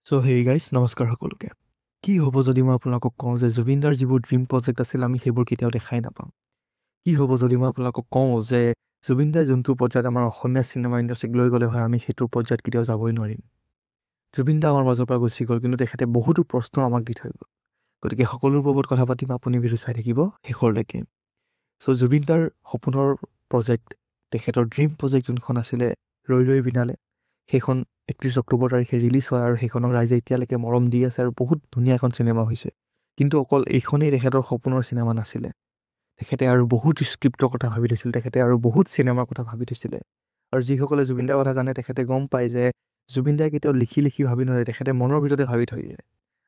so hey guys নমস্কাৰ সকলোকে কি হ'ব যদি মই আপোনালোকক কওঁ যে জুবিনদাৰ যিবোৰ ড্ৰিম প্ৰজেক্ট আছিল আমি সেইবোৰ কেতিয়াও দেখাই নাপাম কি হ'ব যদি মই আপোনালোকক কওঁ যে জুবিনদাই যোনটো পৰ্যায়ত আমাৰ অসমীয়া চিনেমা ইণ্ডাষ্ট্ৰীক লৈ গ'লে হয় আমি সেইটো পৰ্যায়ত কেতিয়াও যাবই নোৱাৰিম জুবিনদা আমাৰ মাজৰ পৰা গুচি গ'ল কিন্তু তেখেতে বহুতো প্ৰশ্ন আমাক দি থৈ গ'ল গতিকে সকলোৰ ওপৰত কথা পাতিম আপুনি ভিডিঅ' চাই থাকিব শেষৰলৈকে চ' জুবিনদাৰ সপোনৰ প্ৰজেক্ট তেখেতৰ ড্ৰিম প্ৰজেক্ট যোনখন আছিলে ৰৈ ৰৈ বিনালে সেইখন 31 অক্টোবৰ তাৰিখে ৰিলিজ হয় আৰু সেইখনক ৰাইজে এতিয়ালৈকে মৰম দি আছে আৰু বহুত ধুনীয়া এখন চিনেমা হৈছে কিন্তু অকল এইখনেই তেখেতৰ সপোনৰ চিনেমা নাছিলে তেখেতে আৰু বহুত স্ক্ৰিপ্টৰ কথা ভাবি থৈছিল তেখেতে আৰু বহুত চিনেমাৰ কথা ভাবি থৈছিলে আৰু যিসকলে জুবিনদাৰ কথা জানে তেখেতে গম পায় যে জুবিনদাই কেতিয়াও লিখি ভাবি নোৱাৰে তেখেতে মনৰ ভিতৰতে ভাবি থৈ দিয়ে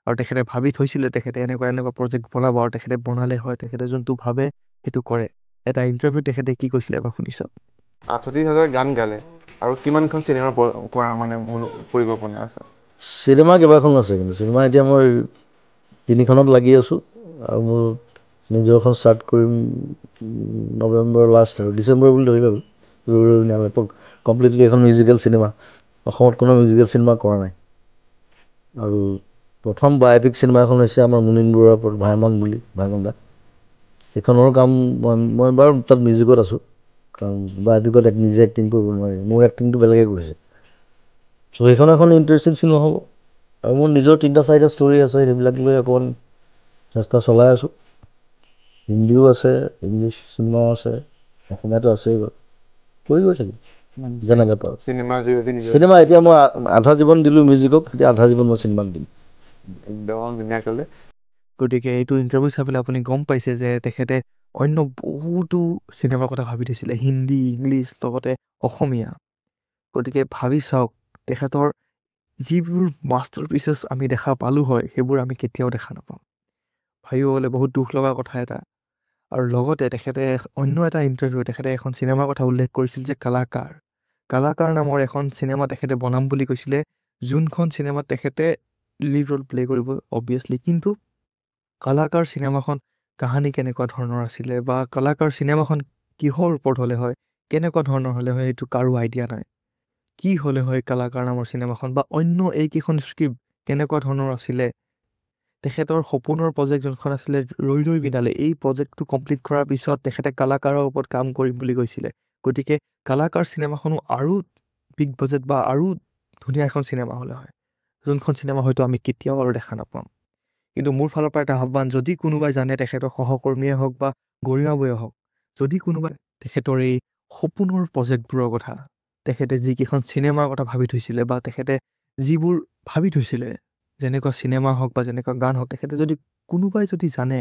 আৰু তেখেতে ভাবি থৈছিলে তেখেতে এনেকুৱা প্ৰজেক্ট বনাব আৰু তেখেতে বনালে হয় তেখেতে যোনটো ভাবে সেইটো কৰে এটা ইণ্টাৰভিউ তেখেতে কি কৈছিলে এবাৰ শুনিছ 38,000 গান গালে আৰু কিমানখন চিনেমা কৰা মানে পৰিকল্পনা আছে চিনেমা কেইবাখন আছে কিন্তু চিনেমা এতিয়া মই 3খনত লাগি আছোঁ আৰু মোৰ নিজৰখন ষ্টাৰ্ট কৰিম নৱেম্বৰ লাষ্ট আৰু ডিচেম্বৰ বুলি ধৰিব কমপ্লিটলি এখন মিউজিকেল চিনেমা অসমত কোনো মিউজিকেল চিনেমা কৰা নাই আৰু প্ৰথম বায়'পিক চিনেমা এখন হৈছে আমাৰ মুনীন বৰুৱাৰ ওপৰত ভাইমন বুলি ভাইমন দা সেইখনৰ কাম মই বাৰু তাত মিউজিকত আছোঁ কাৰণ বায়'পিকত নিজে এক্টিং কৰিব নোৱাৰি মোৰ এক্টিংটো বেলেগে কৰিছে চ' সেইখন এখন ইণ্টাৰেষ্টিং চিনেমা হ'ব আৰু মোৰ নিজৰ 3-4টা ষ্টৰী আছে সেইবিলাক লৈ অকণমান চেষ্টা চলাই আছোঁ হিন্দীও আছে ইংলিছ চিনেমাও আছে অসমীয়াটো আছেই বাৰু কৰি গৈ থাকিম যেনেকৈ পাৰোঁ চিনেমাৰ জৰিয়তে নিজৰ চিনেমা এতিয়া মই আধা জীৱন দিলোঁ মিউজিকক এতিয়া আধা জীৱন মই চিনেমাক দিম একদম ধুনীয়া ক'লে গতিকে এইটো ইণ্টাৰভিউ চাই পেলাই আপুনি গম পাইছে যে তেখেতে অন্য বহুতো চিনেমাৰ কথা ভাবি থৈছিলে হিন্দী ইংলিছ লগতে অসমীয়া গতিকে ভাবি চাওক তেখেতৰ যিবোৰ মাষ্টাৰ পিচেছ আমি দেখা পালোঁ হয় সেইবোৰ আমি কেতিয়াও দেখা নাপাম ভাবিবলৈ বহুত দুখ লগা কথা এটা আৰু লগতে তেখেতে অন্য এটা ইণ্টাৰভিউ তেখেতে এখন চিনেমাৰ কথা উল্লেখ কৰিছিল যে কালাকাৰ নামৰ এখন চিনেমা তেখেতে বনাম বুলি কৈছিলে যোনখন চিনেমাত তেখেতে লিড ৰ'ল প্লে' কৰিব অবভিয়াছলি কিন্তু কালাকাৰ চিনেমাখন কাহানী কেনেকুৱা ধৰণৰ আছিলে বা কালাকাৰ চিনেমাখন কিহৰ ওপৰত হ'লে হয় কেনেকুৱা ধৰণৰ হ'লে হয় সেইটো কাৰো আইডিয়া নাই কি হ'লে হয় কালাকাৰ নামৰ চিনেমাখন বা অন্য এইকেইখন স্ক্ৰিপ্ট কেনেকুৱা ধৰণৰ আছিলে তেখেতৰ সপোনৰ প্ৰজেক্ট যোনখন আছিলে ৰৈ ৰৈ বিনালে এই প্ৰজেক্টটো কমপ্লিট কৰাৰ পিছত তেখেতে কালাকাৰৰ ওপৰত কাম কৰিম বুলি কৈছিলে গতিকে কালাকাৰ চিনেমাখনো আৰু বিগ বাজেট বা আৰু ধুনীয়া এখন চিনেমা হ'লে হয় যোনখন চিনেমা হয়তো আমি কেতিয়াও আৰু দেখা নাপাম কিন্তু মোৰ ফালৰ পৰা এটা আহ্বান যদি কোনোবাই জানে তেখেতৰ সহকৰ্মীয়ে হওক বা গৰিমাবয়ে হওক যদি কোনোবাই তেখেতৰ এই সপোনৰ প্ৰজেক্টবোৰৰ কথা তেখেতে যিকেইখন চিনেমাৰ কথা ভাবি থৈছিলে বা তেখেতে যিবোৰ ভাবি থৈছিলে যেনেকুৱা চিনেমা হওক বা যেনেকুৱা গান হওক তেখেতে যদি কোনোবাই যদি জানে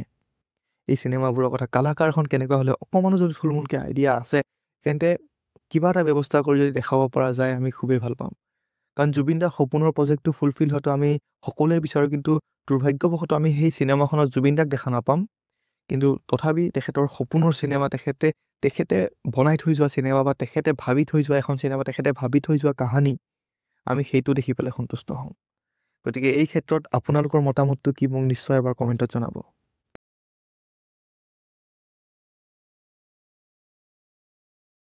এই চিনেমাবোৰৰ কথা কালাকাৰখন কেনেকুৱা হ'লে অকণমানো যদি থুলমূলকৈ আইডিয়া আছে তেন্তে কিবা এটা ব্যৱস্থা কৰি যদি দেখাব পৰা যায় আমি খুবেই ভাল পাম কাৰণ জুবিনদাৰ সপোনৰ প্ৰজেক্টটো ফুলফিল হয়তো আমি সকলোৱে বিচাৰোঁ কিন্তু দুৰ্ভাগ্যবশতঃ আমি সেই চিনেমাখনত জুবিনদাক দেখা নাপাম কিন্তু তথাপি তেখেতৰ সপোনৰ চিনেমা তেখেতে বনাই থৈ যোৱা চিনেমা বা তেখেতে ভাবি থৈ যোৱা এখন চিনেমা তেখেতে ভাবি থৈ যোৱা কাহানী আমি সেইটো দেখি পেলাই সন্তুষ্ট হওঁ গতিকে এই ক্ষেত্ৰত আপোনালোকৰ মতামতটো কি মোক নিশ্চয় এবাৰ কমেণ্টত জনাব